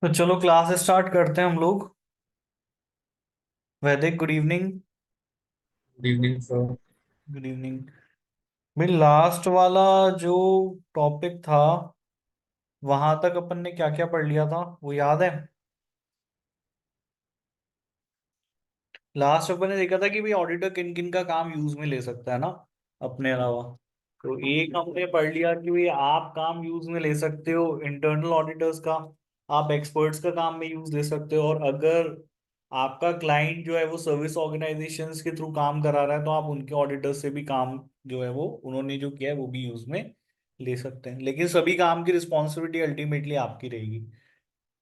तो चलो class start करते हैं हम लोग। वैदिक, good evening. Good evening sir. Good evening. भाई लास्ट वाला जो टॉपिक था, वहां तक अपन ने क्या क्या पढ़ लिया था वो याद है? लास्ट अपन ने देखा था कि भाई ऑडिटर किन किन का काम यूज में ले सकता है ना, अपने अलावा। तो एक हमने पढ़ लिया कि भाई आप काम यूज में ले सकते हो इंटरनल ऑडिटर्स का, आप एक्सपर्ट्स का काम में यूज ले सकते हो, और अगर आपका क्लाइंट जो है वो सर्विस ऑर्गेनाइजेशंस के थ्रू काम करा रहा है तो आप उनके ऑडिटर से भी काम जो है वो उन्होंने जो किया है वो भी यूज में ले सकते हैं, लेकिन सभी काम की रिस्पॉन्सिबिलिटी अल्टीमेटली आपकी रहेगी,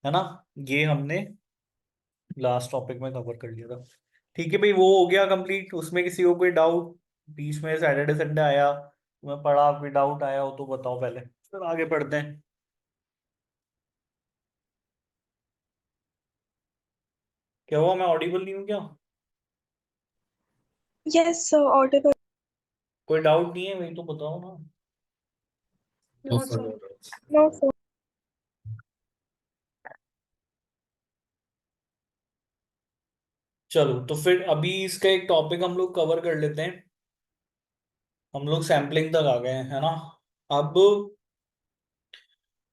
है ना। ये हमने लास्ट टॉपिक में कवर कर लिया था। ठीक है भाई, वो हो गया कंप्लीट। उसमें किसी को कोई डाउट, बीच में सैटरडे संडे आया, तुम्हें पढ़ा कोई डाउट आया हो तो बताओ पहले, फिर आगे पढ़ते हैं। क्या हुआ, मैं ऑडिबल नहीं हूँ क्या? Yes, sir, audible. कोई डाउट नहीं है वही तो बताओ ना। No No, sir, sir. No doubts. No, sir. चलो तो फिर अभी इसका एक टॉपिक हम लोग कवर कर लेते हैं। हम लोग सैम्पलिंग तक आ गए हैं, है ना। अब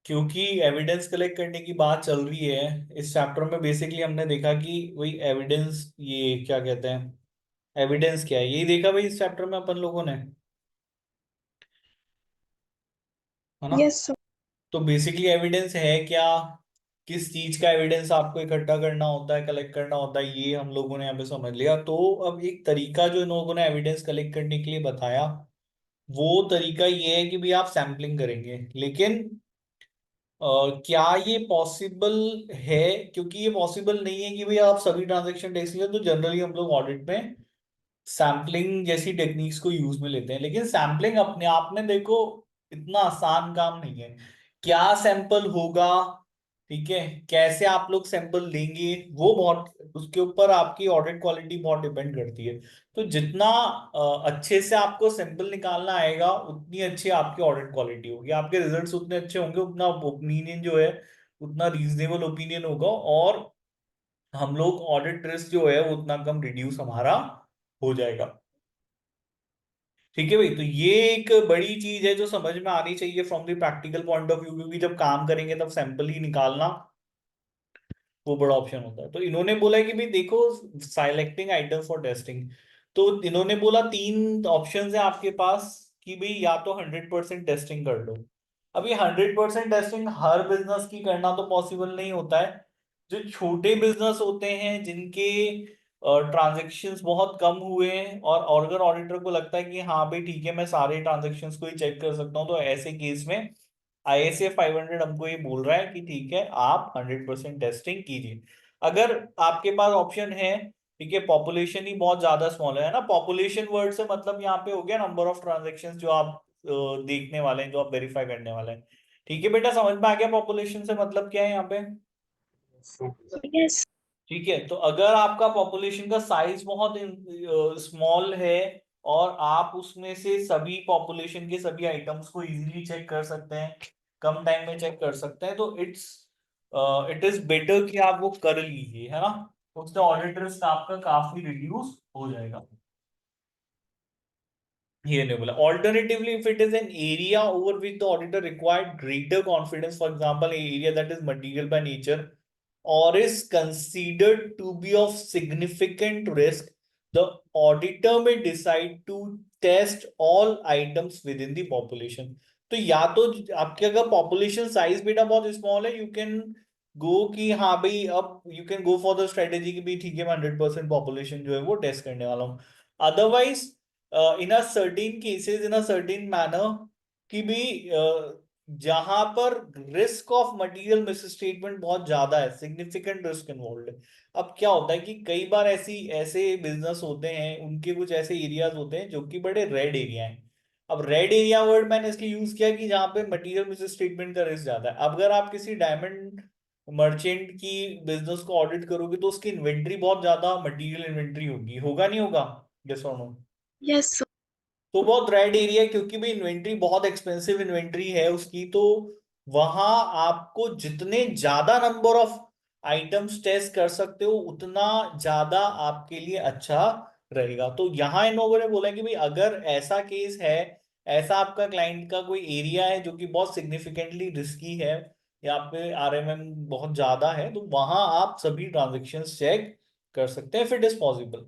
क्योंकि एविडेंस कलेक्ट करने की बात चल रही है, इस चैप्टर में बेसिकली हमने देखा कि वही एविडेंस, ये क्या कहते हैं, एविडेंस क्या है यही देखा भाई इस चैप्टर में अपन लोगों ने, है ना। Yes, sir. तो बेसिकली एविडेंस है क्या, किस चीज का एविडेंस आपको इकट्ठा करना होता है, कलेक्ट करना होता है, ये हम लोगों ने यहाँ पे समझ लिया। तो अब एक तरीका जो इन लोगों ने एविडेंस कलेक्ट करने के लिए बताया, वो तरीका ये है कि भी आप सैम्पलिंग करेंगे, लेकिन क्या ये पॉसिबल है? क्योंकि ये पॉसिबल नहीं है कि भाई आप सभी ट्रांजेक्शन देख लें, तो जनरली हम लोग ऑडिट में सैम्पलिंग जैसी टेक्निक्स को यूज में लेते हैं, लेकिन सैम्पलिंग अपने आप में देखो इतना आसान काम नहीं है। क्या सैंपल होगा, ठीक है, कैसे आप लोग सैंपल लेंगे, वो बहुत, उसके ऊपर आपकी ऑडिट क्वालिटी बहुत डिपेंड करती है। तो जितना अच्छे से आपको सैंपल निकालना आएगा उतनी अच्छी आपकी ऑडिट क्वालिटी होगी, आपके रिजल्ट्स उतने अच्छे होंगे, उतना ओपिनियन जो है उतना रीजनेबल ओपिनियन होगा, और हम लोग ऑडिट रिस्क जो है वो उतना कम रिड्यूस हमारा हो जाएगा। ठीक है भाई, तो ये एक बड़ी चीज है जो समझ में आनी चाहिए from the practical point of view, क्योंकि जब काम करेंगे तब सैंपल ही निकालना वो बड़ा ऑप्शन होता है। तो इन्होंने बोला है कि भाई देखो, सिलेक्टिंग आइटम फॉर टेस्टिंग, तो इन्होंने बोला तीन ऑप्शंस है आपके पास कि भाई या तो 100% टेस्टिंग कर लो। अभी 100% टेस्टिंग हर बिजनेस की करना तो पॉसिबल नहीं होता है। जो छोटे बिजनेस होते हैं जिनके ट्रांजेक्शन्स बहुत कम हुए हैं, और अगर ऑडिटर को लगता है कि हाँ भाई ठीक है मैं सारे ट्रांजेक्शन्स को ही चेक कर सकता हूँ, तो ऐसे केस में ISA 500 हमको ये बोल रहा है कि ठीक है आप 100% टेस्टिंग कीजिए। अगर आपके पास ऑप्शन है, ठीक है, पॉपुलेशन ही बहुत ज्यादा स्मॉल है ना, पॉपुलेशन वर्ड से मतलब यहाँ पे हो गया नंबर ऑफ ट्रांजेक्शन्स जो आप देखने वाले हैं, जो आप वेरीफाई करने वाले हैं। ठीक है बेटा, समझ में आ गया पॉपुलेशन से मतलब क्या है यहाँ पे? Yes. ठीक है, तो अगर आपका पॉपुलेशन का साइज बहुत स्मॉल है, और आप उसमें से सभी पॉपुलेशन के सभी आइटम्स को इजीली चेक कर सकते हैं, कम टाइम में चेक कर सकते हैं, तो इट इज बेटर कि आप वो कर लीजिए, है ना। उससे ऑडिट रिस्क आपका काफी रिड्यूस हो जाएगा। ये नहीं बोला alternatively if it is an area over which the auditor required greater confidence, for example area that is material by nature or is considered to be of significant risk, the auditor may decide to test all items within the population। तो या तो आपके अगर population size बेटा बहुत small है, you can go कि हाँ भाई अब you can go for the strategy कि भाई ठीक है मैं 100% पॉपुलेशन जो है वो टेस्ट करने वाला हूँ। Otherwise in a certain cases, in a certain manner, कि भी जहां पर रिस्क ऑफ मटेरियल मिसस्टेटमेंट बहुत ज्यादा है, सिग्निफिकेंट रिस्क इन्वॉल्व है। अब क्या होता है कि कई बार ऐसी ऐसे बिजनेस होते हैं, उनके कुछ ऐसे एरियाज होते हैं जो कि बड़े रेड एरिया हैं। अब रेड एरिया वर्ड मैंने इसलिए यूज किया कि जहां पे मटेरियल मिसस्टेटमेंट का रिस्क ज्यादा है। अब अगर आप किसी डायमंड मर्चेंट की बिजनेस को ऑडिट करोगे तो उसकी इन्वेंट्री बहुत ज्यादा मटेरियल इन्वेंट्री होगी, होगा नहीं होगा? यस और नो? Yes, sir. तो बहुत रेड एरिया है, क्योंकि भाई इन्वेंट्री बहुत एक्सपेंसिव इन्वेंट्री है उसकी, तो वहां आपको जितने ज्यादा नंबर ऑफ आइटम्स टेस्ट कर सकते हो उतना ज्यादा आपके लिए अच्छा रहेगा। तो यहाँ इन लोगों ने बोला कि भाई अगर ऐसा केस है, ऐसा आपका क्लाइंट का कोई एरिया है जो कि बहुत सिग्निफिकेंटली रिस्की है, या पे आरएमएम बहुत ज्यादा है, तो वहां आप सभी ट्रांजेक्शन्स चेक कर सकते हैं इफ इट इज पॉसिबल।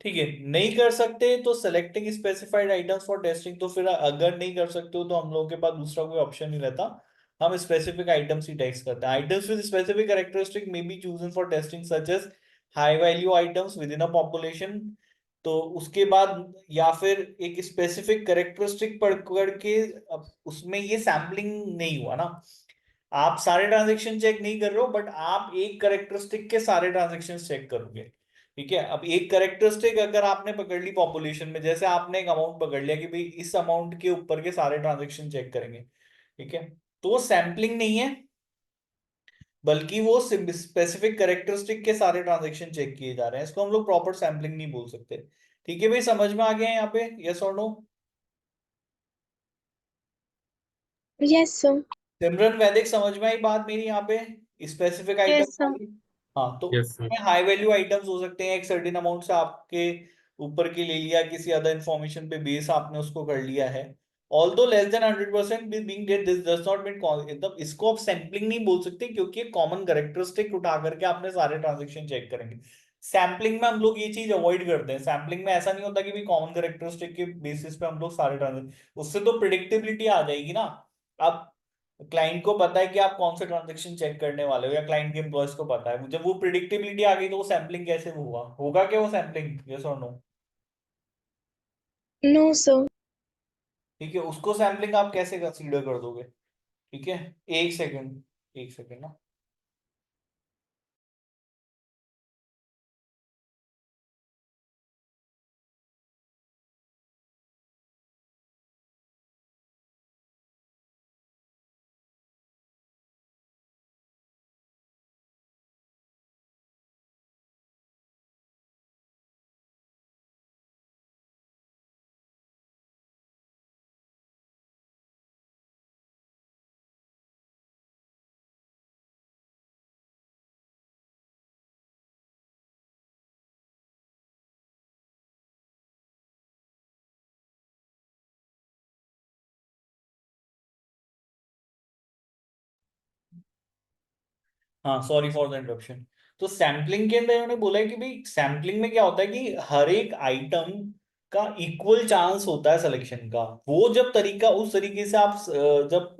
ठीक है, नहीं कर सकते तो selecting specified items for testing, तो फिर अगर नहीं कर सकते हो तो हम लोगों के पास दूसरा कोई ऑप्शन नहीं रहता, हम स्पेसिफिक आइटम्स ही टेस्ट करते हैं। Items with specific characteristic may be chosen for testing such as high value items within a population. तो उसके बाद या फिर एक स्पेसिफिक कैरेक्टरिस्टिक पकड़ के, अब उसमें ये सैम्पलिंग नहीं हुआ ना, आप सारे ट्रांजेक्शन चेक नहीं कर रहे हो बट आप एक करेक्टरिस्टिक के सारे ट्रांजेक्शन चेक करोगे। ठीक है, अब एक करेक्टरिस्टिक अगर आपने पकड़ ली पॉपुलेशन में, जैसे आपने एक अमाउंट पकड़ लिया कि भाई इस अमाउंट के ऊपर के सारे ट्रांजेक्शन चेक करेंगे, ठीक है, तो वो सैम्पलिंग नहीं है, बल्कि वो स्पेसिफिक करेक्टरिस्टिक के सारे ट्रांजेक्शन चेक किए जा रहे हैं, इसको हम लोग प्रॉपर सैम्पलिंग नहीं बोल सकते। ठीक है भाई, समझ में आ गया है यहाँ पे, यस और नो? Yes, sir. सिमरन, वैदिक, समझ में आई बात मेरी यहाँ पे, स्पेसिफिक आइटम Yes, sir. वाली? हाँ, तो Yes, sir. High value items हो सकते हैं, एक सर्टेन अमाउंट से आपके ऊपर के ले लिया, किसी अदर इंफॉर्मेशन पे बेस आपने उसको कर लिया है। Although less than 100% being dead, this does not mean, मतलब इसको आप सैम्पलिंग नहीं बोल सकते क्योंकि कॉमन कैरेक्टरिस्टिक उठा करके आपने सारे ट्रांजेक्शन चेक करेंगे। सैम्पलिंग में हम लोग ये चीज अवॉइड करते हैं, सैम्पलिंग में ऐसा नहीं होता कि भी कॉमन कैरेक्टरिस्टिक के बेसिस पे हम लोग सारे ट्रांजेक्शन, उससे तो प्रिडिक्टेबिलिटी आ जाएगी ना। अब क्लाइंट को पता है कि आप कौन सा ट्रांजेक्शन चेक करने वाले हो, या क्लाइंट के एम्प्लॉयज को पता है, जब वो प्रिडिक्टेबिलिटी आ गई तो वो सैम्पलिंग कैसे हुआ, होगा क्या वो सैम्पलिंग, यस और नो? No, sir. ठीक है, उसको सैम्पलिंग आप कैसे कंसीडर कर दोगे? ठीक है, एक सेकंड, एक सेकंड ना। हाँ, सॉरी फॉर द इंटरप्शन। तो सैम्पलिंग के अंदर इन्होंने बोला है कि भाई सैम्पलिंग में क्या होता है कि हर एक आइटम का इक्वल चांस होता है सिलेक्शन का। वो जब तरीका उस तरीके से आप जब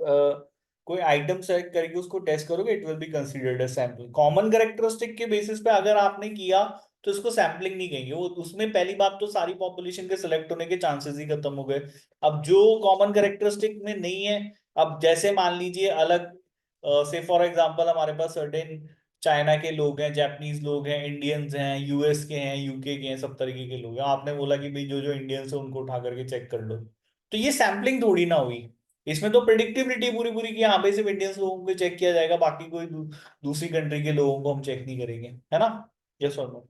कोई आइटम सेलेक्ट करके उसको टेस्ट करोगे, it will be considered as sampling. Common characteristic के बेसिस पे अगर आपने किया तो इसको सैम्पलिंग नहीं कहेंगे, वो उसमें पहली बात तो सारी पॉपुलेशन के सिलेक्ट होने के चांसेस ही खत्म हो गए। अब जो कॉमन कैरेक्टरिस्टिक में नहीं है, अब जैसे मान लीजिए अलग से फॉर एग्जांपल हमारे पास सर्टेन चाइना के लोग हैं, जापानीज लोग हैं, इंडियंस हैं, यूएस के हैं, यूके के हैं, सब तरीके के लोग हैं, आपने बोला कि भाई जो जो इंडियंस है उनको उठा करके चेक कर लो, तो ये सैम्पलिंग थोड़ी ना हुई। इसमें तो प्रिडिक्टिविटी पूरी पूरी की, यहाँ पे सिर्फ इंडियंस लोगों को चेक किया जाएगा, बाकी कोई दूसरी कंट्री के लोगों को हम चेक नहीं करेंगे, है ना? यस और no?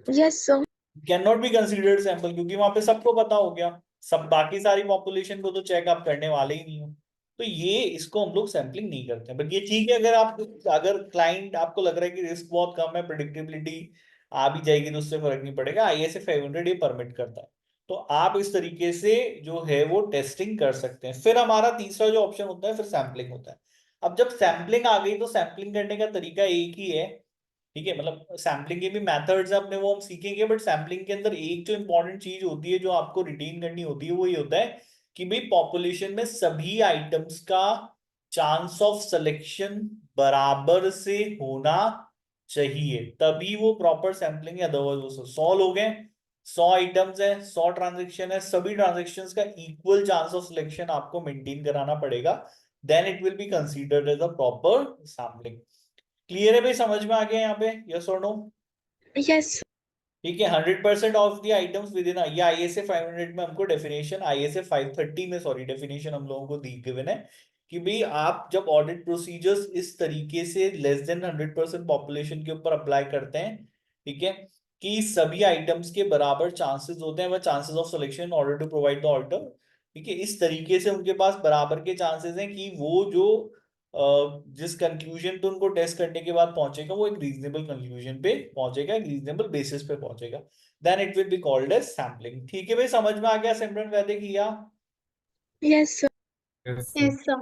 Yes, sir. Cannot be considered sample क्योंकि वहां पे सबको पता हो गया, सब बाकी सारी पॉपुलेशन को तो चेक आप करने वाले ही नहीं हो। तो ये इसको हम लोग सैंपलिंग नहीं करते, बट ये ठीक है अगर आप, अगर क्लाइंट आपको लग रहा है कि रिस्क बहुत कम है, प्रिडिक्टेबिलिटी आ भी जाएगी तो उससे फर्क नहीं पड़ेगा, आईएसए 500 ये परमिट करता है, तो आप इस तरीके से जो है वो टेस्टिंग कर सकते हैं। फिर हमारा तीसरा जो ऑप्शन होता है फिर सैंपलिंग होता है। अब जब सैंपलिंग आ गई तो सैंपलिंग करने का तरीका एक ही है। ठीक है, मतलब सैम्पलिंग के भी मेथड्स अपने वो हम सीखेंगे, बट सैम्पलिंग के अंदर एक जो इंपॉर्टेंट चीज होती है जो आपको रिटेन करनी होती है वो ये होता है कि भाई पॉपुलेशन में सभी आइटम्स का चांस ऑफ सिलेक्शन बराबर से होना चाहिए, तभी वो प्रॉपर सैम्पलिंग है। अदरवाइज वो 100 लोग हैं, 100 आइटम्स है, 100 ट्रांजेक्शन है, सभी ट्रांजेक्शन्स का इक्वल चांस ऑफ सिलेक्शन आपको मेंटेन कराना पड़ेगा, then it will be considered as a proper sampling. Clear है भाई, समझ में आ गया यहाँ पे, यस और नो? Yes, sir. ठीक है, 100% of the items with in, ये आईएसए 500 में हमको डेफिनेशन, आईएसए 530 में सॉरी डेफिनेशन हम लोगों को दी गिवन है कि भाई आप जब ऑडिट प्रोसीजर्स इस तरीके से लेस देन 100% पॉपुलेशन के ऊपर अप्लाई करते हैं, ठीक है, कि सभी आइटम्स के बराबर चांसेस होते हैं, वह chances of selection, in order to provide the order ठीक है, इस तरीके से उनके पास बराबर के चांसेस हैं कि वो जो जिस कंक्लूजन पे उनको टेस्ट करने के बाद पहुंचेगा वो एक रीजनेबल कंक्लूजन पे पहुंचेगा, एक रीजनेबल बेसिस पे पहुंचेगा, then it will be called as sampling. ठीक है भाई, समझ में आ गया सिमरन वैदिक या? Yes, sir. Yes, sir. Yes, sir.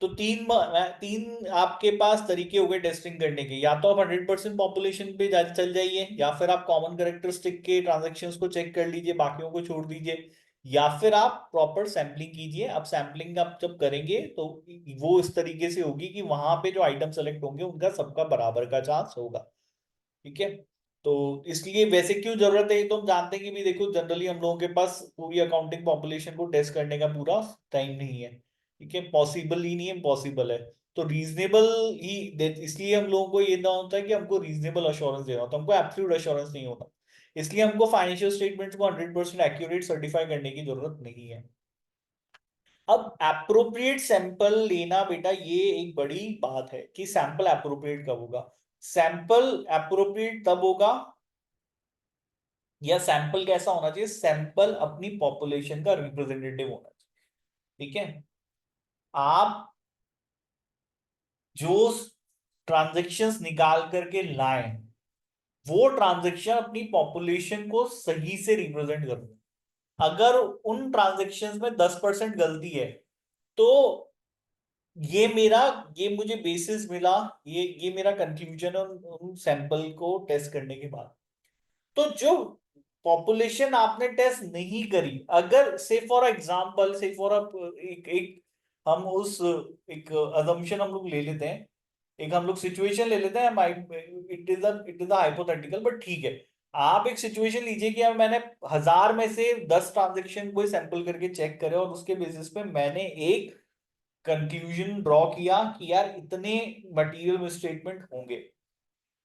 तो तीन आपके पास तरीके हो गए टेस्टिंग करने के, या तो आप 100% पॉपुलेशन पे चल जाइए, या फिर आप कॉमन कैरेक्टरिस्टिक के ट्रांजैक्शंस को चेक कर लीजिए, बाकियों को छोड़ दीजिए, या फिर आप प्रॉपर सैम्पलिंग कीजिए। अब सैम्पलिंग आप जब करेंगे तो वो इस तरीके से होगी कि वहां पे जो आइटम सेलेक्ट होंगे उनका सबका बराबर का चांस होगा। ठीक है, तो इसलिए वैसे क्यों जरूरत है ये तो हम जानते हैं कि भी देखो जनरली हम लोगों के पास पूरी अकाउंटिंग पॉपुलेशन को टेस्ट करने का पूरा टाइम नहीं है। ठीक है, पॉसिबल ही नहीं है, इम्पॉसिबल है। तो रीजनेबल ही इसलिए हम लोगों को ये ना होता है कि हमको रीजनेबल अश्योरेंस देना होता है, हमको एब्सोल्यूट अश्योरेंस नहीं होता। इसलिए हमको फाइनेंशियल स्टेटमेंट्स को 100% एक्यूरेट सर्टिफाई करने की जरूरत नहीं है। अब एप्रोप्रिएट सैंपल लेना बेटा ये एक बड़ी बात है कि सैंपल एप्रोप्रिएट कब होगा। सैंपल एप्रोप्रिएट तब होगा, या सैंपल कैसा होना चाहिए, सैंपल अपनी पॉपुलेशन का रिप्रेजेंटेटिव होना चाहिए। ठीक है, आप जो ट्रांजैक्शंस निकाल करके लाएं वो ट्रांजैक्शन अपनी पॉपुलेशन को सही से रिप्रेजेंट कर। अगर उन ट्रांजैक्शंस में 10% गलती है तो ये मुझे बेसिस मिला, ये मेरा कंक्लूजन है उन सैंपल को टेस्ट करने के बाद। तो जो पॉपुलेशन आपने टेस्ट नहीं करी, अगर से फॉर एग्जांपल से फॉर एक एक हम उस एक अजम्पशन हम लोग ले लेते हैं, एक हम लोग सिचुएशन ले लेते हैं, इट इज हाइपोथेटिकल बट ठीक है। आप एक सिचुएशन लीजिए कि अब मैंने 1000 में से 10 ट्रांजेक्शन को सैंपल करके चेक करे और उसके बेसिस पे मैंने एक कंक्लूजन ड्रॉ किया कि यार इतने मटेरियल मिसस्टेटमेंट होंगे।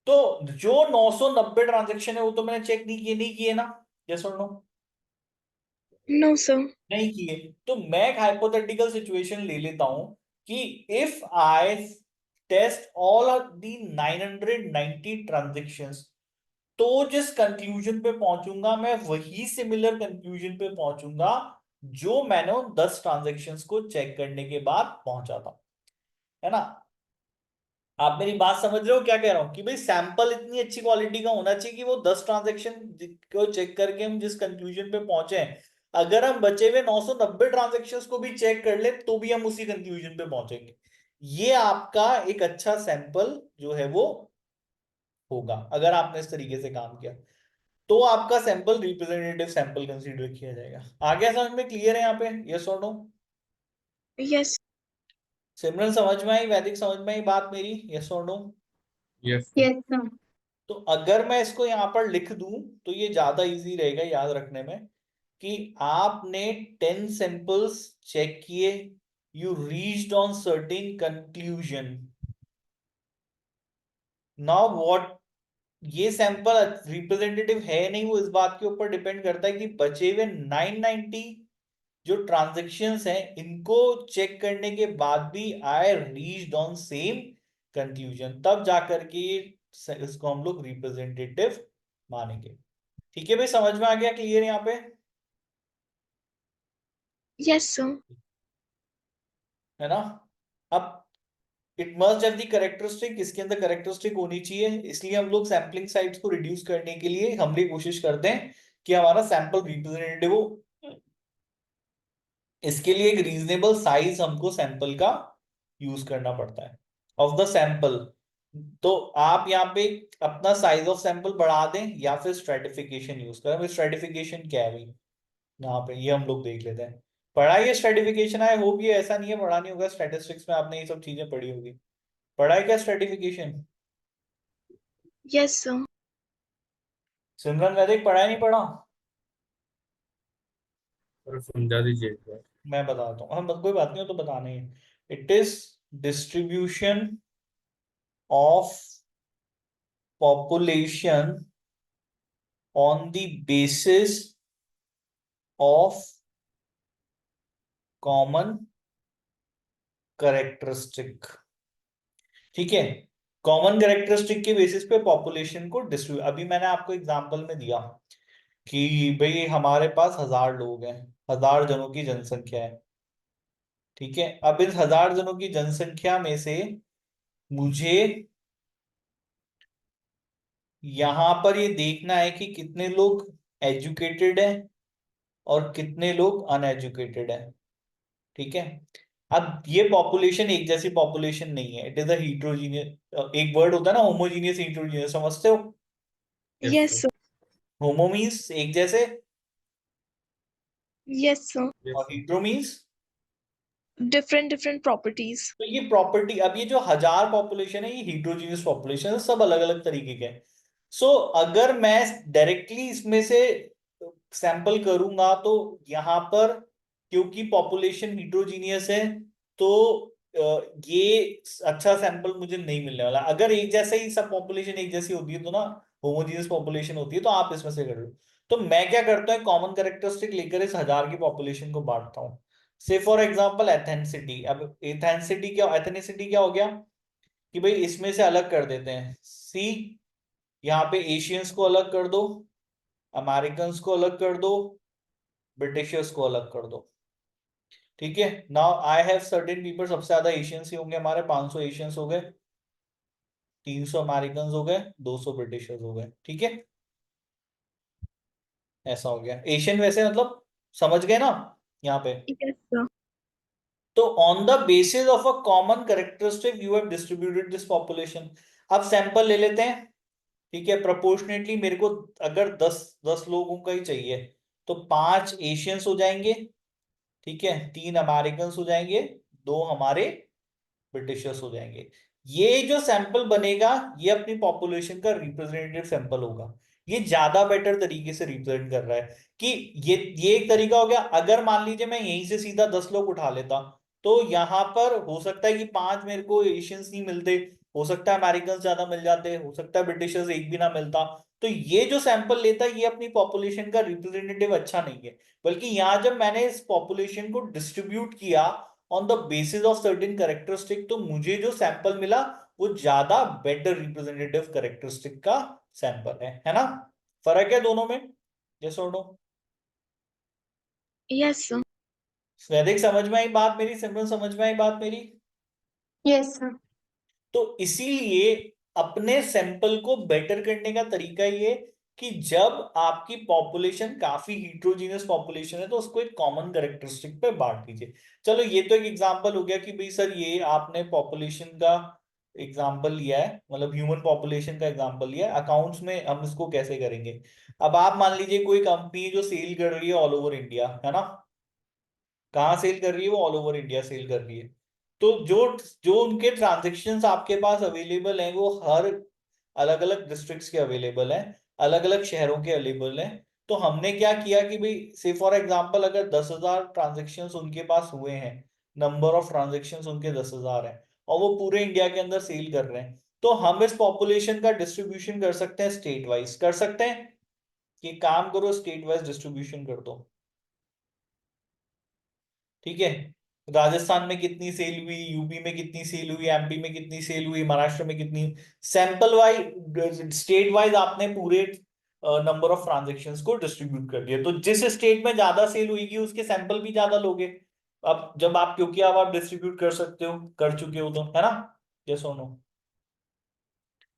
तो जो 990 ट्रांजेक्शन है वो तो मैंने चेक नहीं किए ना, यस और नो? No, sir. नहीं किए। तो मैं एक हाइपोथेटिकल सिचुएशन ले लेता हूं कि if I test all of the 990 transactions, तो जिस कंक्लूजन पे पहुंचूंगा मैं वही सिमिलर कंक्लूजन पे पहुंचूंगा जो मैंने उन 10 ट्रांजेक्शंस को चेक करने के बाद पहुंचा था, है ना? आप मेरी बात समझ रहे हो क्या कह रहा हूं कि भाई सैंपल इतनी अच्छी क्वालिटी का होना चाहिए कि वो 10 ट्रांजेक्शन को चेक करके हम जिस कंक्लूजन पे पहुंचे हैं, अगर हम बचे हुए 990 ट्रांजेक्शंस को भी चेक कर ले तो भी हम उसी कंक्लूजन पे पहुंचेंगे। ये आपका एक अच्छा सैंपल जो है वो होगा अगर आपने इस तरीके से काम किया, तो आपका सैंपल रिप्रेजेंटेटिव सैंपल कंसीडर किया जाएगा। आगे समझ में क्लियर है यहाँ पे, यस और नो? Yes. सिमरन समझ में आई, वैदिक समझ में आई बात मेरी, यस और no? Yes, sir. Yes, sir. तो अगर मैं इसको यहां पर लिख दूं तो ये ज्यादा इजी रहेगा याद रखने में कि आपने 10 सैंपल्स चेक किए, you reached on certain conclusion. Now what, ये सैंपल रिप्रेजेंटेटिव है नहीं, वो इस बात के ऊपर डिपेंड करता है कि बचे हुए 990 जो ट्रांजैक्शंस हैं इनको चेक करने के बाद भी I reached on same conclusion, तब जाकर के इसको हम लोग रिप्रेजेंटेटिव मानेंगे। ठीक है भाई, समझ में आ गया, क्लियर यहाँ पे, Yes, sir. है ना? अब it must have the characteristic, इसके अंदर करेक्टरिस्टिक होनी चाहिए, इसलिए हम लोग सैम्पलिंग साइज को रिड्यूस करने के लिए हम ये कोशिश करते हैं कि हमारा सैंपल रिप्रेजेंटेटिव हो। इसके लिए एक रीजनेबल साइज हमको सैंपल का यूज करना पड़ता है ऑफ द सैंपल। तो आप यहाँ पे अपना साइज ऑफ सैंपल बढ़ा दें या फिर स्ट्रेटिफिकेशन यूज करें। स्ट्रेटिफिकेशन क्या है भाई, यहाँ पे ये हम लोग देख लेते हैं। पढ़ा है स्ट्रेटिफिकेशन? आई होप ये ऐसा नहीं है पढ़ा नहीं होगा, स्टैटिस्टिक्स में आपने ये सब चीजें पढ़ी होगी। पढ़ा है क्या स्ट्रेटिफिकेशन? Yes, sir. सिमरन वैदिक पढ़ा है नहीं पढ़ा? और समझा दीजिए एक बार। मैं बताता हूँ, हम कोई बात नहीं हो तो बताना ही है। It is distribution of population on the basis of common characteristic. ठीक है, कॉमन करेक्टरिस्टिक के बेसिस पे पॉपुलेशन को डिस्ट्रीब्यूट। अभी मैंने आपको एग्जांपल में दिया कि भाई हमारे पास 1000 लोग हैं, 1000 जनों की जनसंख्या है। ठीक है, अब इस 1000 जनों की जनसंख्या में से मुझे यहां पर ये देखना है कि कितने लोग एजुकेटेड हैं और कितने लोग अनएजुकेटेड हैं। ठीक है, अब ये पॉपुलेशन एक जैसी पॉपुलेशन नहीं है, इट इज अ हीट्रोजीनियस। एक वर्ड होता है ना होमोजीनियस हीट्रोजीनियस, समझते हो? Yes, Yes, sir. sir. होमो मीन्स एक जैसे Yes, sir. Yes, और sir. Hetero means Different properties. तो ये प्रॉपर्टी। अब ये जो 1000 पॉपुलेशन है ये हीट्रोजीनियस पॉपुलेशन है, सब अलग अलग तरीके के हैं। सो अगर मैं डायरेक्टली इसमें से सैंपल करूंगा तो यहाँ पर क्योंकि पॉपुलेशन हीट्रोजीनियस है तो ये अच्छा सैंपल मुझे नहीं मिलने वाला। अगर एक जैसे ही सब पॉपुलेशन एक जैसी होती है तो ना, होमोजीनियस पॉपुलेशन होती है, तो आप इसमें से कर लो। तो मैं क्या करता हूँ, कॉमन कैरेक्टरिस्टिक लेकर इस 1000 की पॉपुलेशन को बांटता हूँ। से फॉर एग्जांपल एथेनिसिटी। अब एथेनिसिटी क्या हो गया कि भाई इसमें से अलग कर देते हैं। सी, यहाँ पे एशियंस को अलग कर दो, अमेरिकन्स को अलग कर दो, ब्रिटिशर्स को अलग कर दो। ठीक है, now I have certain people, सबसे ज्यादा एशियंस ही होंगे हमारे, 500 एशियंस हो गए, 300 अमेरिकन हो गए, 200 ब्रिटिशर्स हो गए। ठीक है, ऐसा हो गया। एशियन वैसे मतलब समझ गए ना यहाँ पे? Yes, sir. तो on the basis of a common characteristic you have distributed this population. अब सैंपल ले लेते हैं। ठीक है, प्रोपोर्शनेटली मेरे को अगर 10 लोगों का ही चाहिए तो 5 एशियंस हो जाएंगे। ठीक है, 3 अमेरिकन हो जाएंगे, 2 हमारे ब्रिटिशर्स हो जाएंगे। ये जो सैंपल बनेगा ये अपनी पॉपुलेशन का रिप्रेजेंटेटिव सैंपल होगा। ये ज्यादा बेटर तरीके से रिप्रेजेंट कर रहा है कि ये एक तरीका हो गया। अगर मान लीजिए मैं यहीं से सीधा 10 लोग उठा लेता तो यहां पर हो सकता है कि 5 मेरे को एशियंस नहीं मिलते, हो सकता है अमेरिकन ज्यादा मिल जाते, हो सकता है ब्रिटिशर्स एक भी ना मिलता। तो ये जो सैंपल लेता है ये अपनी पॉपुलेशन का रिप्रेजेंटेटिव अच्छा नहीं है। बल्कि यहां जब मैंने इस पॉपुलेशन को डिस्ट्रीब्यूट किया on the basis of certain characteristic तो मुझे जो सैंपल मिला वो ज्यादा बेटर रिप्रेजेंटेटिव कैरेक्टरिस्टिक का सैंपल है ना? फर्क है दोनों में, यस और नो? Yes, sir. वैदिक समझ में आई बात मेरी? सिमरन समझ में आई बात मेरी? Yes, sir. तो इसीलिए अपने सैंपल को बेटर करने का तरीका ये कि जब आपकी पॉपुलेशन काफी हीट्रोजीनियस पॉपुलेशन है तो उसको एक कॉमन कैरेक्टरिस्टिक पे बांट दीजिए। चलो ये तो एक एग्जांपल हो गया कि भाई सर ये आपने पॉपुलेशन का एग्जांपल लिया है, मतलब ह्यूमन पॉपुलेशन का एग्जांपल लिया है। अकाउंट्स में हम इसको कैसे करेंगे? अब आप मान लीजिए कोई कंपनी जो सेल कर रही है ऑल ओवर इंडिया, है ना? कहाँ सेल कर रही है वो? ऑल ओवर इंडिया सेल कर रही है। तो जो जो उनके ट्रांजेक्शन्स आपके पास अवेलेबल हैं वो हर अलग अलग डिस्ट्रिक्ट्स के अवेलेबल हैं, अलग अलग शहरों के अवेलेबल हैं। तो हमने क्या किया कि भाई से फॉर एग्जांपल अगर 10,000 ट्रांजेक्शन्स उनके पास हुए हैं, नंबर ऑफ ट्रांजेक्शन्स उनके 10,000 है और वो पूरे इंडिया के अंदर सेल कर रहे हैं, तो हम इस पॉपुलेशन का डिस्ट्रीब्यूशन कर सकते हैं स्टेट वाइज। कर सकते हैं कि काम करो स्टेट वाइज डिस्ट्रीब्यूशन कर दो। ठीक है, राजस्थान में कितनी सेल हुई, यूपी में कितनी सेल हुई, एमपी में कितनी सेल हुई, महाराष्ट्र में कितनी, सैंपल वाइज स्टेट वाइज आपने पूरे नंबर ऑफ ट्रांजेक्शन्स को डिस्ट्रीब्यूट कर दिया। तो जिस स्टेट में ज्यादा सेल हुई उसके सैंपल भी ज्यादा लोगे। अब जब आप, क्योंकि अब आप डिस्ट्रीब्यूट कर सकते हो, कर चुके हो तो, है ना? ये सुनो,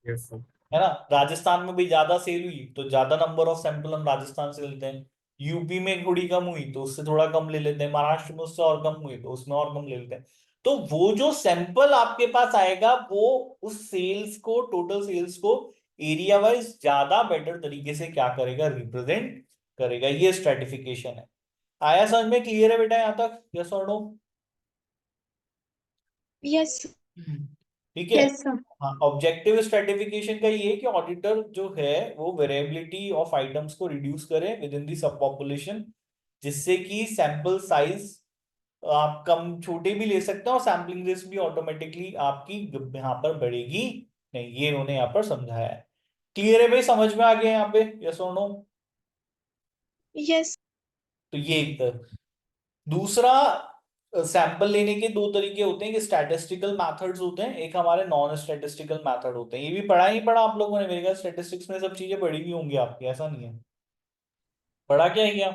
yes, sir. है ना? राजस्थान में भी ज्यादा सेल हुई तो ज्यादा नंबर ऑफ सैंपल हम राजस्थान से लेते हैं, यूपी में थोड़ी कम हुई तो उससे थोड़ा कम ले लेते हैं, महाराष्ट्र में उससे और कम हुई तो उसमें और कम ले लेते हैं। तो वो जो सैंपल आपके पास आएगा वो उस सेल्स को, टोटल सेल्स को एरिया वाइज ज्यादा बेटर तरीके से क्या करेगा, रिप्रेजेंट करेगा। ये स्ट्रेटिफिकेशन है। आया समझ में? क्लियर है बेटा यहाँ तक, यस और नो? Yes, sir. ठीक है। Yes, sir. हाँ, ऑब्जेक्टिव स्ट्रेटिफिकेशन का ये है कि ऑडिटर जो है वो वेरिएबिलिटी ऑफ आइटम्स को रिड्यूस करे विद इन दी सब पॉपुलेशन, जिससे कि सैंपल साइज आप कम छोटे भी ले सकते हैं और सैम्पलिंग रिस्क भी ऑटोमेटिकली आपकी यहाँ पर बढ़ेगी नहीं। ये उन्होंने यहाँ पर समझाया है। क्लियर है भाई? समझ में आ गया यहाँ पे, यस और नो? Yes. तो ये एक दूसरा, सैंपल लेने के दो तरीके होते हैं कि स्टैटिस्टिकल मेथड्स होते हैं, एक हमारे नॉन स्टैटिस्टिकल मेथड होते हैं। ये भी पढ़ा ही पढ़ा आप लोगों ने, मेरे ख्याल स्टैटिस्टिक्स में सब चीजें पढ़ी भी होंगी आपकी, ऐसा नहीं है? पढ़ा क्या है क्या?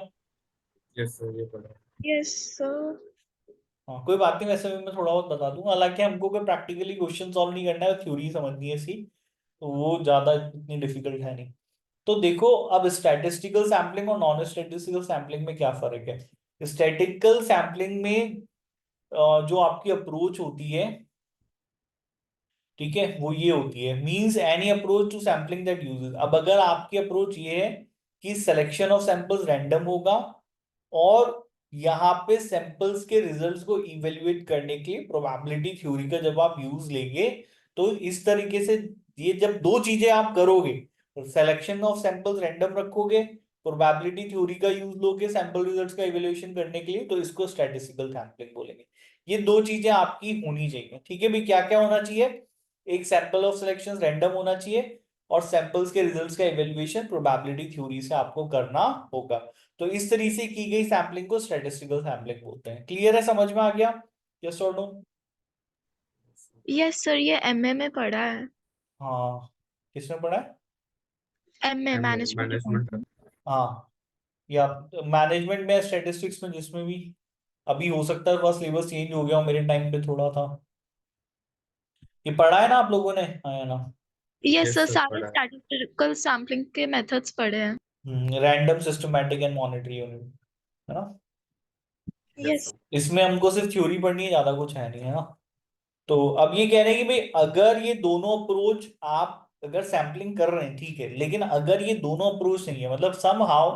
Yes, sir. ये पढ़ा है. Yes, sir. हाँ कोई बात नहीं, वैसे भी मैं थोड़ा बहुत बता दूंगा, हालांकि हमको कोई प्रैक्टिकली क्वेश्चन सॉल्व नहीं करना है, थ्योरी समझनी है इसकी, तो वो ज्यादा इतनी डिफिकल्ट है नहीं। तो देखो अब स्टैटिस्टिकल सैम्पलिंग और नॉन स्टैटिस्टिकल सैम्पलिंग में क्या फर्क है। स्टैटिस्टिकल सैम्पलिंग में जो आपकी अप्रोच होती है, ठीक है, वो ये होती है, means any approach to sampling that uses. अब अगर आपकी अप्रोच ये है कि सिलेक्शन ऑफ सैंपल्स रैंडम होगा और यहाँ पे सैंपल्स के रिजल्ट्स को इवेल्युएट करने के लिए प्रोबेबिलिटी थ्योरी का जब आप यूज लेंगे, तो इस तरीके से ये जब दो चीजें आप करोगे, सिलेक्शन ऑफ सैंपल्स रैंडम रखोगे, प्रोबेबिलिटी थ्योरी का यूज लोगे सैंपल रिजल्ट्स का इवेल्युएशन करने के लिए, तो इसको स्टैटिस्टिकल सैंपलिंग बोलेंगे। ये दो चीजें आपकी होनी चाहिए, ठीक है भाई। क्या क्या होना चाहिए, एक सैंपल ऑफ सिलेक्शन रैंडम होना चाहिए और सैंपल्स के रिजल्ट्स का इवेल्युएशन प्रोबेबिलिटी थ्योरी से आपको करना होगा। तो इस तरीके से की गई सैम्पलिंग को स्टैटिस्टिकल सैम्पलिंग बोलते हैं। क्लियर है, समझ में आ गया, यस और नो? Yes, sir. ये MA में पढ़ा है. हाँ किसने पढ़ा है? MA MA Management management. Accounting. हाँ, या मैनेजमेंट में, स्टैटिस्टिक्स में, जिसमें भी। अभी हो सकता है थोड़ा सिलेबस चेंज हो गया हो, मेरे टाइम पे थोड़ा था। ये पढ़ा है ना आप लोगों ने, हाँ या ना? Yes, Yes, sir. sir. सारे पढ़ा है. statistical sampling के methods पढ़े हैं. Random, systematic and monetary unit, है ना? Yes, Yes. sir. इसमें हमको सिर्फ थ्योरी पढ़नी है, ज्यादा कुछ है नहीं, है ना? तो अब ये कह रहे हैं कि भाई अगर ये दोनों अप्रोच आप अगर सैम्पलिंग कर रहे हैं, ठीक है, लेकिन अगर ये दोनों अप्रोच नहीं है, मतलब सम हाउ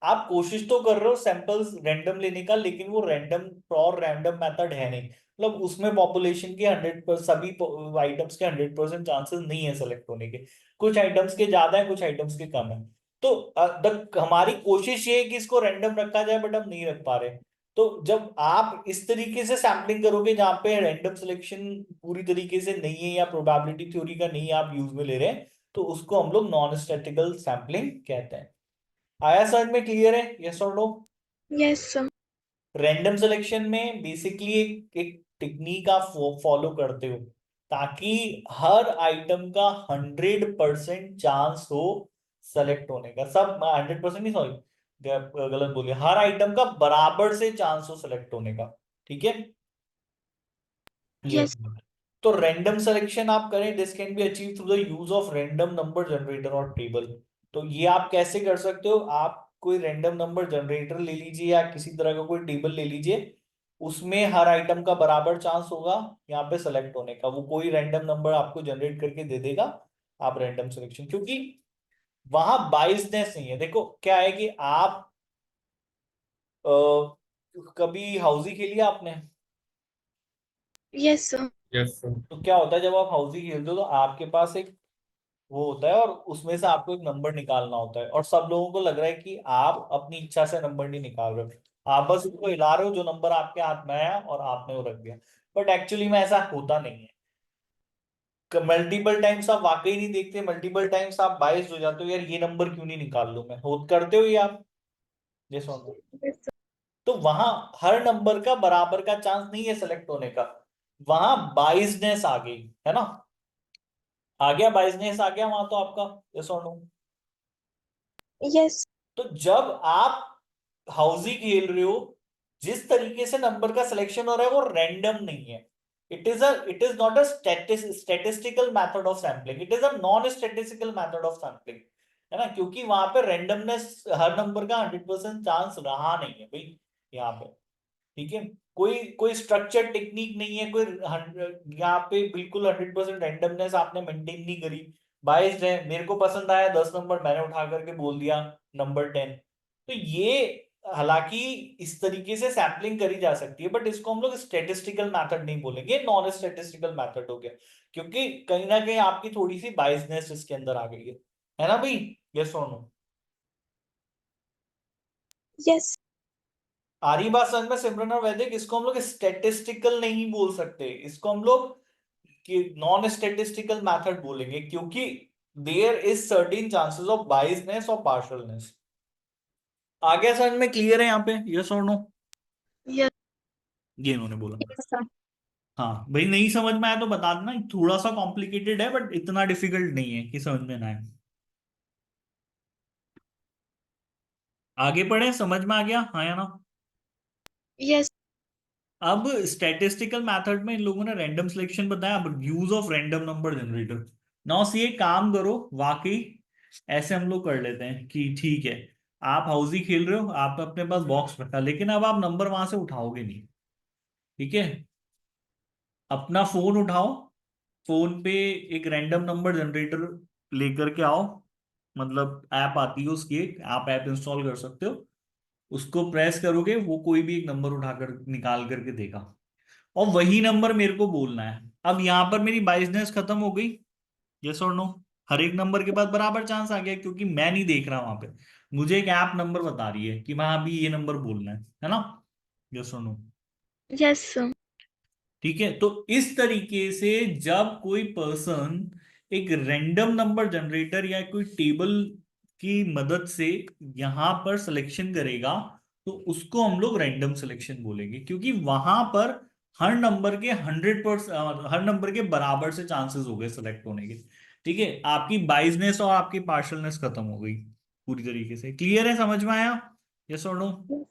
आप कोशिश तो कर रहे हो सैंपल्स रैंडम लेने का, लेकिन वो रैंडम और रैंडम मेथड है नहीं, मतलब उसमें पॉपुलेशन के 100 सभी आइटम्स के 100% चांसेस नहीं है सेलेक्ट होने के, कुछ आइटम्स के ज्यादा है, कुछ आइटम्स के कम है। तो हमारी कोशिश ये है कि इसको रैंडम रखा जाए, बट हम नहीं रख पा रहे। तो जब आप इस तरीके से सैम्पलिंग करोगे जहां पे रैंडम सिलेक्शन पूरी तरीके से नहीं है या प्रोबेबिलिटी थ्योरी का नहीं आप यूज में ले रहे हैं, तो उसको हम लोग नॉन स्टैटिकल सैम्पलिंग कहते हैं। आया समझ में, क्लियर है, यस और no? Yes, sir. Random selection में बेसिकली एक टेक्निक आप फॉलो करते हो ताकि हर आइटम का 100% चांस हो सेलेक्ट होने का, सब 100% नहीं, सॉरी गलत बोलिए, हर आइटम का बराबर से चांस हो सेलेक्ट होने का, ठीक है, Yes. क्लियर। तो रैंडम सिलेक्शन आप करें, this can be achieve through the use of random number generator और टेबल। तो ये आप कैसे कर सकते हो, आप कोई रैंडम नंबर जनरेटर ले लीजिए या किसी तरह का कोई टेबल ले लीजिए, उसमें हर आइटम का बराबर चांस होगा यहाँ पे सेलेक्ट होने का, वो कोई रैंडम नंबर आपको जनरेट करके दे देगा। आप रैंडम सिलेक्शन, क्योंकि वहां बाइसनेस नहीं है। देखो क्या है कि आप कभी हाउसी खेली है आपने? Yes, sir. Yes, sir. तो क्या होता है जब आप हाउसी खेलते हो तो आपके पास एक वो होता है और उसमें से आपको एक नंबर निकालना होता है, और सब लोगों को लग रहा है कि आप अपनी इच्छा से नंबर नहीं निकाल रहे हो, आप बस उसको हिला रहे हो, जो नंबर आपके हाथ में आया और आपने वो रख दिया। बट एक्चुअली में ऐसा होता नहीं है। मल्टीपल टाइम्स आप वाकई नहीं देखते, मल्टीपल टाइम्स आप बायस हो जाते हो, यार ये नंबर क्यों नहीं निकाल लूं मैं, हो करते हो ये आप, ये सुनो। Yes, sir. तो वहां हर नंबर का बराबर का चांस नहीं है सेलेक्ट होने का, वहां बाइसनेस आ गई, है ना? आ गया बाइसनेस, आ गया वहां तो आपका, ये सुनो। Yes. तो जब आप हाउसी खेल रहे हो, जिस तरीके से नंबर का सिलेक्शन हो रहा है वो रैंडम नहीं है, it is not a statistical method of sampling, it is a non statistical method of sampling, है ना? क्योंकि वहां पे रैंडमनेस, हर नंबर का 100% चांस रहा नहीं है भाई यहाँ पे, ठीक है। कोई कोई स्ट्रक्चर टेक्निक नहीं है, कोई यहाँ पे बिल्कुल 100% रैंडमनेस आपने मेंटेन नहीं करी, बाइस्ड है, मेरे को पसंद आया 10 नंबर, मैंने उठा करके बोल दिया नंबर 10। तो ये हालांकि इस तरीके से सैम्पलिंग करी जा सकती है, बट इसको हम लोग स्टेटिस्टिकल मेथड नहीं बोलेंगे, नॉन स्टेटिस्टिकल मेथड हो गया, क्योंकि कहीं ना कहीं आपकी थोड़ी सी बाइसनेस इसके अंदर आ गई है ना भाई, यस और नो? Yes. आ रही बात समझ में सिमरन और वैदिक? इसको हम लोग स्टेटिस्टिकल नहीं बोल सकते, इसको हम लोग कि नॉन स्टेटिस्टिकल मेथड बोलेंगे, क्योंकि there is certain chances of biasness और पार्शियलनेस। आगे समझ में क्लियर है यहाँ पे, यस और नो? Yes. ये इन्होंने बोला। Yes, sir. हाँ भाई, नहीं समझ में आया तो बता देना, थोड़ा सा कॉम्प्लिकेटेड है बट इतना डिफिकल्ट नहीं है कि समझ में ना आए। आगे पढ़े, समझ में आ गया, हाँ या ना? यस। अब स्टैटिस्टिकल मेथड में इन लोगों ने रैंडम सिलेक्शन बताया, अब use of random number generator. Now see, एक काम करो, वाकई ऐसे हम लोग कर लेते हैं कि ठीक है, आप हाउसी खेल रहे हो, आप अपने पास बॉक्स रखा, लेकिन अब आप नंबर वहां से उठाओगे नहीं। ठीक है, अपना फोन उठाओ, फोन पे एक रैंडम नंबर जनरेटर लेकर के आओ, मतलब ऐप आती है उसकी, एक आप ऐप इंस्टॉल कर सकते हो, उसको प्रेस करोगे, वो कोई भी एक नंबर उठाकर निकाल करके देगा, और वही नंबर मेरे को बोलना है। अब यहां पर मेरी बाइसनेस खत्म हो गई, यस और नो? हर एक नंबर के बाद बराबर चांस आ गया, क्योंकि मैं नहीं देख रहा वहां पे, मुझे एक ऐप नंबर बता रही है कि वहां अभी ये नंबर बोलना है ना? यस और नो? Yes sir. ठीक है, तो इस तरीके से जब कोई पर्सन एक रैंडम नंबर जनरेटर या कोई टेबल की मदद से यहां पर सिलेक्शन करेगा, तो उसको हम लोग रैंडम सिलेक्शन बोलेंगे, क्योंकि वहां पर हर नंबर के 100%, हर नंबर के बराबर से चांसेस हो गए सिलेक्ट होने के। ठीक है, आपकी बाइसनेस और आपकी पार्शलनेस खत्म हो गई पूरी तरीके से। क्लियर है, समझ में आया? यस और नो?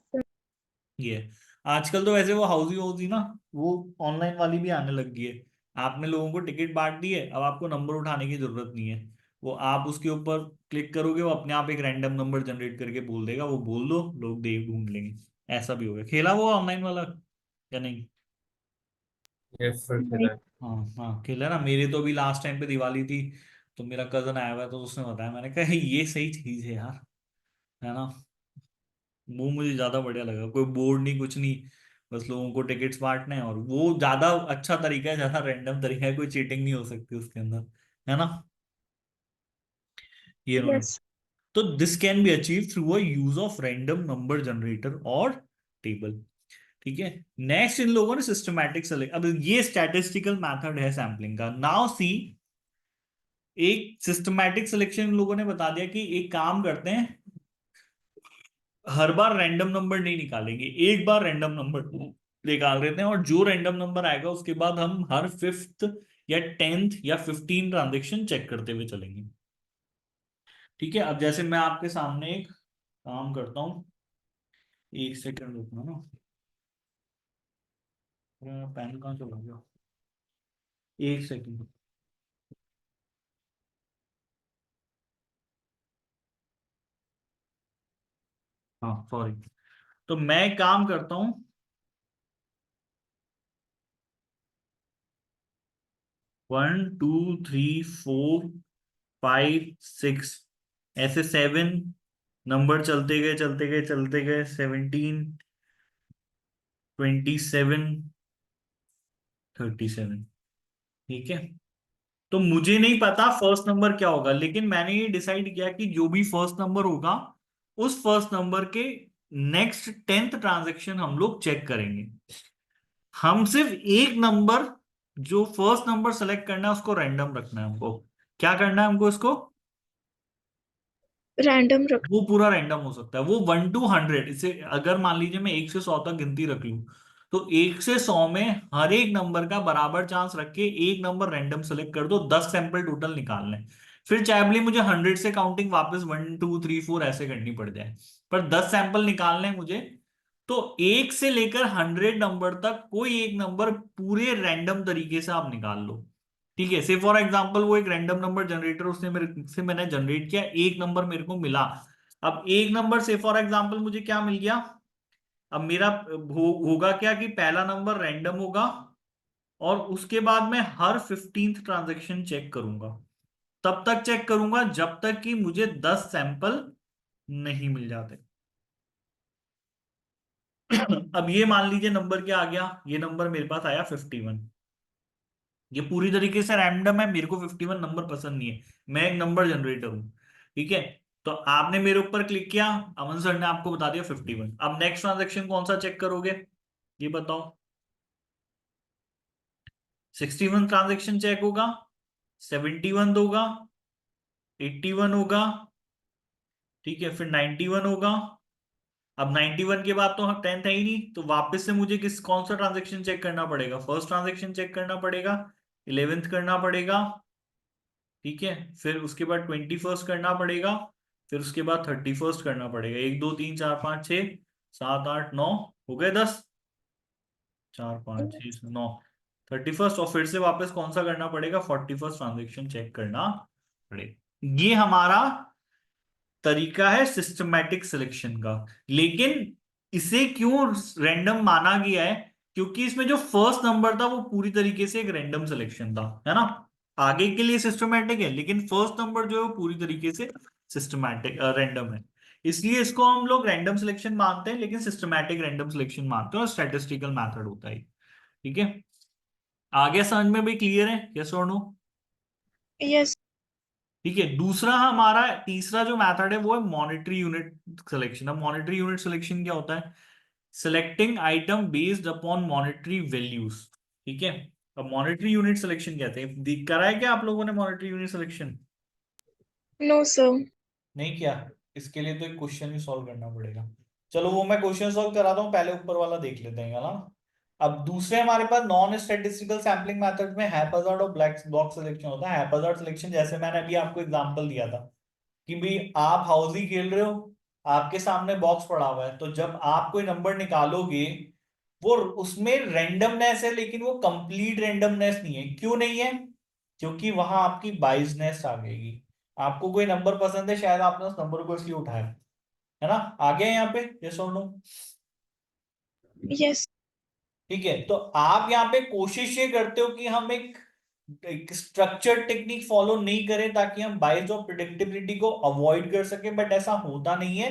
ये आजकल तो वैसे वो हाउसी हाउसी ना, वो ऑनलाइन वाली भी आने लग गई है। आपने लोगों को टिकट बांट दी है, अब आपको नंबर उठाने की जरूरत नहीं है, वो आप उसके ऊपर क्लिक करोगे, वो अपने आप एक रैंडम नंबर जनरेट करके बोल देगा, वो बोल दो, लोग देख ढूंढ लेंगे। ऐसा भी हो गया, खेला वो ऑनलाइन वाला या नहीं? यस सर, नहीं। खेला है। हाँ हाँ, खेला ना। मेरे तो अभी लास्ट टाइम पे दिवाली थी, तो मेरा कजन आया हुआ है, तो उसने बताया, मैंने कहा ये सही चीज है यार, है ना? वो मुझे ज्यादा बढ़िया लगा, कोई बोर्ड नहीं, कुछ नहीं, बस लोगों को टिकट्स बांटने हैं, और वो ज्यादा अच्छा तरीका है, ज्यादा रैंडम तरीका है, कोई चीटिंग नहीं हो सकती उसके अंदर, है ना? ये इन्होंने, यस। तो this can be achieve through a use of random number generator और टेबल। ठीक है, नेक्स्ट इन लोगों ने सिस्टमैटिक सेलेक्ट, अब ये स्टैटिस्टिकल मेथड है सैम्पलिंग का। नाउ सी, एक सिस्टमैटिक सिलेक्शन इन लोगों ने बता दिया कि एक काम करते हैं, हर बार रैंडम नंबर नहीं निकालेंगे, एक बार रैंडम नंबर निकाल देते हैं, और जो रैंडम नंबर आएगा उसके बाद हम हर 5th या 10th या 15 ट्रांजेक्शन चेक करते हुए चलेंगे। ठीक है, अब जैसे मैं आपके सामने एक काम करता हूँ, एक सेकंड रुकना ना, पेन कहाँ चला गया, एक सेकंड। हाँ सॉरी, तो मैं एक काम करता हूँ, 1 2 3 4 5 6, ऐसे 7 नंबर चलते गए चलते गए चलते गए, 17 27 37। ठीक है, तो मुझे नहीं पता फर्स्ट नंबर क्या होगा, लेकिन मैंने ये डिसाइड किया कि जो भी फर्स्ट नंबर होगा, उस फर्स्ट नंबर के नेक्स्ट 10th ट्रांजेक्शन हम लोग चेक करेंगे। हम सिर्फ एक नंबर, जो फर्स्ट नंबर सेलेक्ट करना है, उसको रैंडम रखना है हमको। क्या करना है हमको इसको? रैंडम रख। वो पूरा रैंडम हो सकता है, वो 1 to 100, इसे अगर मान लीजिए मैं 1 से 100 तक गिनती रख लूं, तो 1 से 100 में हर एक नंबर का बराबर चांस रख के एक नंबर रैंडम सेलेक्ट कर दो, 10 सैंपल टोटल निकालने हैं। फिर चाहे भले मुझे 100 से काउंटिंग वापस 1 2 3 4 ऐसे करनी पड़ जाए, पर 10 सैंपल निकालने हैं मुझे। तो 1 से लेकर 100 नंबर तक कोई एक नंबर पूरे रैंडम तरीके से आप निकाल लो। ठीक है, से फॉर एग्जांपल वो एक रैंडम नंबर जनरेटर, उसने मेरे से मैंने जनरेट किया, एक नंबर मेरे को मिला। अब एक नंबर से फॉर एग्जांपल मुझे क्या मिल गया, अब मेरा होगा क्या कि पहला नंबर रैंडम होगा, और उसके बाद मैं हर 15th ट्रांजेक्शन चेक करूंगा, तब तक चेक करूंगा जब तक कि मुझे 10 सैंपल नहीं मिल जाते। अब ये मान लीजिए नंबर क्या आ गया, ये नंबर मेरे पास आया 51, ये पूरी तरीके से रैंडम है, मेरे को 51 नंबर पसंद नहीं है, मैं एक नंबर जनरेटर हूं। ठीक है, तो आपने मेरे ऊपर क्लिक किया, अमन सर ने आपको बता दिया 51, अब नेक्स्ट ट्रांजेक्शन कौन सा चेक करोगे, ये बताओ? 61 ट्रांजेक्शन चेक होगा, 71 होगा, 81 होगा, ठीक है, फिर 91 होगा। अब 91 के बाद तो 10th है ही नहीं, तो वापस से मुझे किस कौन सा ट्रांजेक्शन चेक करना पड़ेगा, फर्स्ट ट्रांजेक्शन चेक करना पड़ेगा, 11th करना पड़ेगा, ठीक है, फिर उसके बाद 21st करना पड़ेगा, फिर उसके बाद 31st करना पड़ेगा। 1 2 3 4 5 6 7 8 9 हो गए 10, 4 5 6 9, 31st। और फिर से वापस कौन सा करना पड़ेगा, 41st ट्रांजेक्शन चेक करना पड़ेगा। ये हमारा तरीका है सिस्टमैटिक सिलेक्शन का। लेकिन इसे क्यों रैंडम माना गया है, क्योंकि इसमें जो फर्स्ट नंबर था वो पूरी तरीके से एक रैंडम सिलेक्शन था, है ना। आगे के लिए सिस्टमैटिक है, लेकिन फर्स्ट नंबर जो है वो पूरी तरीके से सिस्टमैटिक रैंडम है। इसलिए इसको हम लोग रैंडम सिलेक्शन मानते हैं, लेकिन सिस्टमैटिक रैंडम सिलेक्शन मानते हैं, और स्टैटिस्टिकल मेथड होता है। ठीक है, आगे समझ में भी क्लियर है, यस और नो? यस। ठीक है, दूसरा हमारा तीसरा जो मेथड है वो है मॉनेटरी यूनिट सिलेक्शन। अब मॉनेटरी यूनिट सिलेक्शन क्या होता है, selecting item based upon monetary values. ठीक है, अब मॉनेटरी यूनिट सिलेक्शन कहते हैं, करा है क्या आप लोगों ने monetary unit selection? No sir. नहीं किया? इसके लिए तो एक क्वेश्चन ही सॉल्व करना पड़ेगा। चलो वो मैं क्वेश्चन सॉल्व कराता हूँ, पहले ऊपर वाला देख लेते हैं, है ना। अब दूसरे हमारे पास नॉन स्टैटिस्टिकल सैम्पलिंग मेथड में हैप्पैजार्ड और ब्लैक बॉक्स सिलेक्शन होता है। हैप्पैजार्ड सिलेक्शन जैसे मैंने अभी आपको एग्जांपल दिया था कि भाई आप हाउसी खेल रहे हो, आपके सामने बॉक्स पड़ा हुआ है, तो जब आप कोई नंबर निकालोगे वो उसमें रेंडमनेस है, लेकिन वो कंप्लीट रेंडमनेस नहीं है। क्यों नहीं है? क्योंकि वहां आपकी बाइसनेस आ गई। आपको कोई नंबर पसंद है, शायद आपने उस नंबर को इसलिए उठाया, है ना। आ गया यहाँ पे, यस और नो? यस। ठीक है, तो आप यहाँ पे कोशिश ये करते हो कि हम एक स्ट्रक्चर्ड टेक्निक फॉलो नहीं करें ताकि हम बाइस और प्रिडिक्टेबिलिटी को अवॉइड कर सके, बट ऐसा होता नहीं है।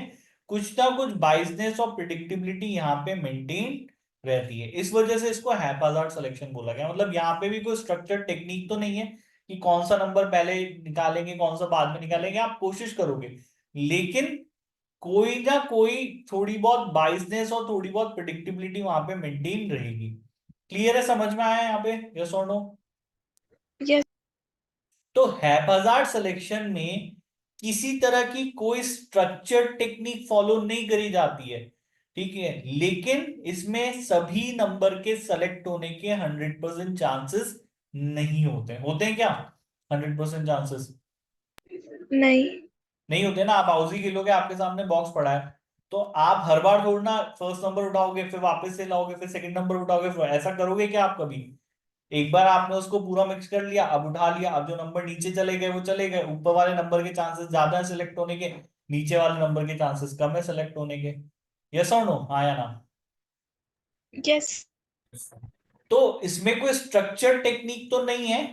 कुछ ना कुछ बाइसनेस और प्रिडिक्टेबिलिटी यहाँ पे मेंटेन रहती है। इस वजह से इसको हैप्पैजार्ड सिलेक्शन बोला गया। मतलब यहाँ पे भी कोई स्ट्रक्चर्ड टेक्निक तो नहीं है कि कौन सा नंबर पहले निकालेंगे कौन सा बाद में निकालेंगे। आप कोशिश करोगे, लेकिन कोई ना कोई थोड़ी बहुत बाइसनेस और थोड़ी बहुत प्रिडिक्टेबिलिटी वहां पे मेंटेन रहेगी। क्लियर है, समझ में आया यहाँ पे, यस और नो? यस। तो हैप्पैजार्ड सिलेक्शन में किसी तरह की कोई स्ट्रक्चर्ड टेक्निक फॉलो नहीं करी जाती है, ठीक है। लेकिन इसमें सभी नंबर के सेलेक्ट होने के 100% चांसेस नहीं होते। होते हैं क्या 100% चांसेस? नहीं। नहीं होते ना। आप हाउसी खेलोगे, आपके सामने बॉक्स पड़ा है, तो आप हर बार थोड़ा ना फर्स्ट नंबर उठाओगे फिर वापस से लाओगे फिर सेकंड नंबर उठाओगे, फिर ऐसा करोगे क्या आप कभी? एक बार आपने उसको पूरा मिक्स कर लिया, अब उठा लिया, अब जो नंबर नीचे चले गए वो चले गए। ऊपर वाले नंबर के चांसेस ज्यादा है सिलेक्ट होने के, नीचे वाले नंबर के चांसेस कम है सिलेक्ट होने के। यस और नो, हाँ या ना? यस। तो इसमें कोई स्ट्रक्चर टेक्निक तो नहीं है,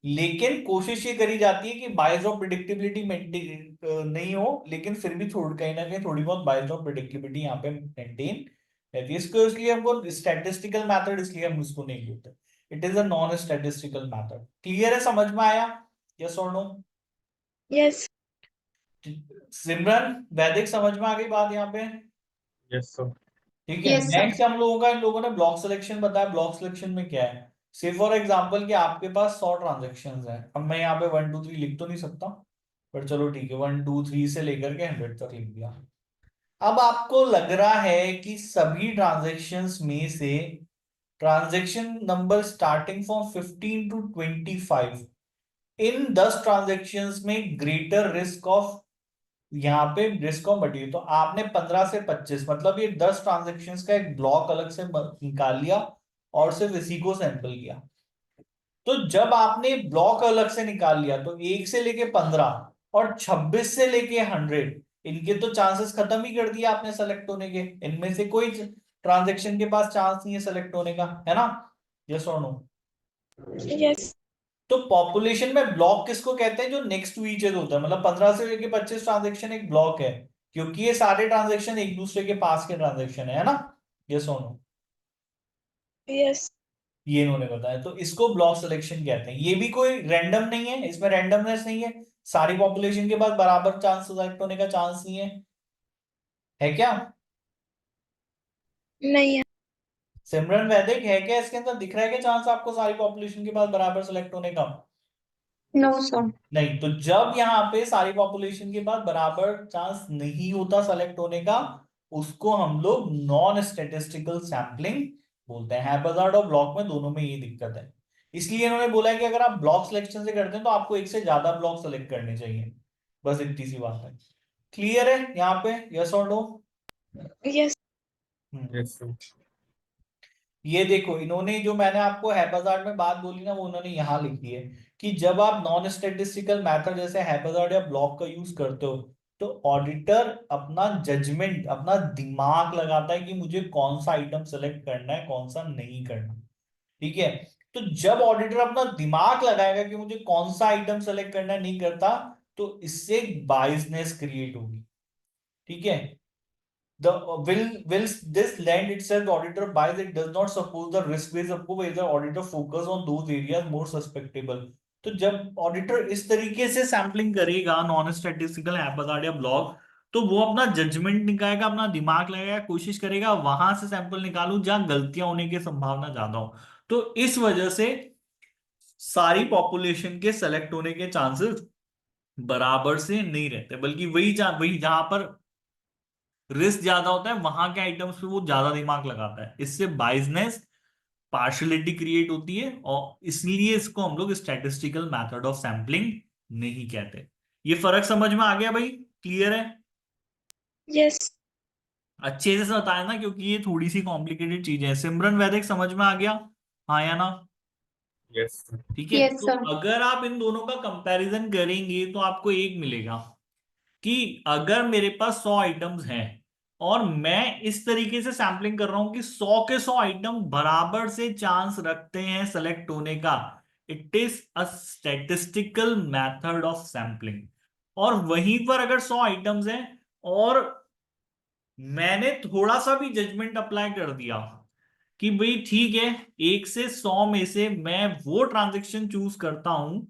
लेकिन कोशिश ये करी जाती है कि बायस ऑफ प्रिडिक्टेबिलिटी नहीं हो, लेकिन फिर भी थोड़ी कहीं ना कहीं थोड़ी बहुत बायस ऑफ प्रिडिक्टेबिलिटी यहाँ पे मेंटेन रहती है। इसको इसलिए हमको स्टैटिस्टिकल मेथड इसलिए हम इसको नहीं बोलते। It is a non statistical method. Clear है, समझ में आया, यस और नो? यस। सिमरन वैदिक समझ में आ गई बात यहाँ पे? Yes, sir. ठीक है, यस सर। नेक्स्ट हम लोगों का, इन लोगों ने ब्लॉक सिलेक्शन बताया। ब्लॉक सिलेक्शन में क्या है, से फॉर एग्जांपल कि आपके पास 100 ट्रांजेक्शन है। अब मैं यहाँ पे 1 2 3 लिख तो नहीं सकता, पर चलो ठीक है, 1 2 3 से लेकर के 100 तक लिख दिया। अब आपको लग रहा है कि सभी ट्रांजेक्शन्स में से transaction number starting from 15 to 25, इन 10 ट्रांजेक्शन्स में ग्रेटर रिस्क ऑफ, यहाँ पे रिस्क ऑफ मटेरियल, तो आपने 15 से 25 मतलब ये 10 ट्रांजेक्शन्स का एक ब्लॉक अलग से निकाल लिया और सिर्फ इसी को सैंपल किया। तो जब आपने ब्लॉक अलग से निकाल लिया तो 1 से लेके 15 और 26 से लेके 100, इनके तो चांसेस खत्म ही कर दिए आपने सेलेक्ट होने के। इनमें से कोई ट्रांजेक्शन के पास चांस नहीं है सेलेक्ट होने का, है ना, यस और नो? यस। तो पॉपुलेशन में ब्लॉक किसको कहते हैं, जो नेक्स्ट टू ईच अदर होता है। मतलब 15 से लेके 25 ट्रांजेक्शन एक ब्लॉक है, क्योंकि ये सारे ट्रांजेक्शन एक दूसरे के पास के ट्रांजेक्शन है ना, यस और नो? यस। ये इन्होंने बताया, तो इसको ब्लॉक सिलेक्शन कहते हैं। ये भी कोई रैंडम नहीं है, इसमें रैंडमनेस नहीं है। सारी पॉपुलेशन के बाद बराबर चांस सेलेक्ट होने का चांस नहीं है क्या? नहीं है। सिमरन वैदिक है क्या इसके अंदर, दिख रहा है क्या चांस आपको सारी पॉपुलेशन के बाद बराबर सेलेक्ट होने का? No sir. नहीं। तो जब यहाँ पे सारी पॉपुलेशन के बाद बराबर चांस नहीं होता सेलेक्ट होने का, उसको हम लोग नॉन स्टेटिस्टिकल सैम्पलिंग बोलते हैं। हैप्पैजार्ड और ब्लॉक में दोनों में ये दिक्कत है। इसलिए इन्होंने बोला है कि अगर आप ब्लॉक सिलेक्शन से करते हैं तो आपको एक से ज्यादा ब्लॉक सेलेक्ट करने चाहिए। बस इतनी सी बात है। क्लियर है यहाँ पे, यस और नो? Yes. Yes, sir. ये देखो, इन्होंने जो मैंने आपको हैप्पीजार्ड में बात बोली ना, वो उन्होंने यहाँ लिखी है कि जब आप नॉन स्टैटिस्टिकल मेथड जैसे हैप्पीजार्ड या ब्लॉक का यूज करते हो, तो ऑडिटर अपना जजमेंट, अपना दिमाग लगाता है कि मुझे कौन सा आइटम सेलेक्ट करना है, कौन सा नहीं करना। ठीक है, तो जब ऑडिटर अपना दिमाग लगाएगा कि मुझे कौन सा आइटम सेलेक्ट करना है, नहीं करता, तो इससे बायसनेस क्रिएट होगी। ठीक है, the will this lend itself the auditor buys, it does not suppose the risk based approach, the auditor focus on those areas more suspectable। तो जब ऑडिटर इस तरीके से सैम्पलिंग करेगा नॉन स्टैटिस्टिकल हैप्पीजार्ड या ब्लॉक, तो वो अपना जजमेंट निकालेगा, अपना दिमाग लगाएगा, कोशिश करेगा वहां से सैंपल निकालूं जहां गलतियां होने की संभावना ज्यादा हो। तो इस वजह से सारी पॉपुलेशन के सेलेक्ट होने के चांसेस बराबर से नहीं रहते, बल्कि वही जहां पर रिस्क ज्यादा होता है वहां के आइटम्स पे वो ज्यादा दिमाग लगाता है। इससे बाइजनेस, पार्शलिटी क्रिएट होती है, और इसलिए इसको हम लोग स्टैटिस्टिकल मेथड ऑफ सैम्पलिंग नहीं कहते। ये फर्क समझ में आ गया भाई? क्लियर है? Yes. अच्छे से बताया ना, क्योंकि ये थोड़ी सी कॉम्प्लिकेटेड चीज है। सिमरन वैदिक समझ में आ गया, हाँ या ना? Yes, sir. ठीक है, Yes, तो sir. अगर आप इन दोनों का कंपैरिजन करेंगे तो आपको एक मिलेगा कि अगर मेरे पास 100 आइटम्स हैं और मैं इस तरीके से सैम्पलिंग कर रहा हूं कि 100 के 100 आइटम बराबर से चांस रखते हैं सेलेक्ट होने का, it is a statistical method of sampling. और वहीं पर अगर 100 आइटम्स हैं और मैंने थोड़ा सा भी जजमेंट अप्लाई कर दिया कि भाई ठीक है, 1 से 100 में से मैं वो ट्रांजेक्शन चूज करता हूं,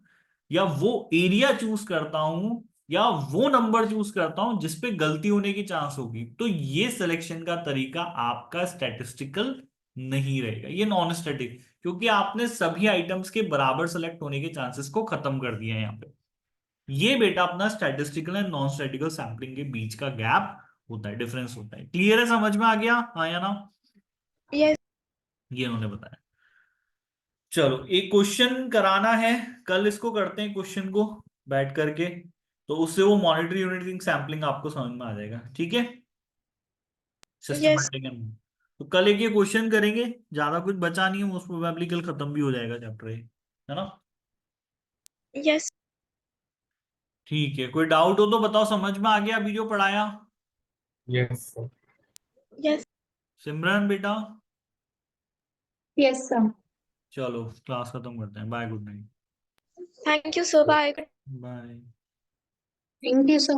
या वो एरिया चूज करता हूं, या वो नंबर चूज करता हूं जिसपे गलती होने की चांस होगी, तो ये सिलेक्शन का तरीका आपका स्टैटिस्टिकल नहीं रहेगा, ये नॉन स्टैटिक, क्योंकि आपने सभी आइटम्स के बराबर सेलेक्ट होने के चांसेस को खत्म कर दिया है यहाँ पे। ये बेटा अपना statistical and non statistical sampling के बीच का गैप होता है, डिफरेंस होता है। क्लियर है, समझ में आ गया, हाँ या ना? Yes. ये उन्होंने बताया। चलो एक क्वेश्चन कराना है, कल इसको करते हैं क्वेश्चन को बैठ करके, तो उससे वो मॉनिटरी यूनिट सैम्पलिंग आपको समझ में आ जाएगा। ठीक है, Yes. सिस्टमैटिक एंड, तो कल एक ये क्वेश्चन करेंगे, ज्यादा कुछ बचा नहीं है, मोस्ट प्रोबेबली कल खत्म भी हो जाएगा चैप्टर, है ना? Yes. ठीक है, कोई डाउट हो तो बताओ, समझ में आ गया अभी जो पढ़ाया? Yes, sir. Yes. सिमरन बेटा, Yes, sir. चलो क्लास खत्म करते हैं, bye, good night. Thank you, sir. Bye. Bye. Thank you, sir.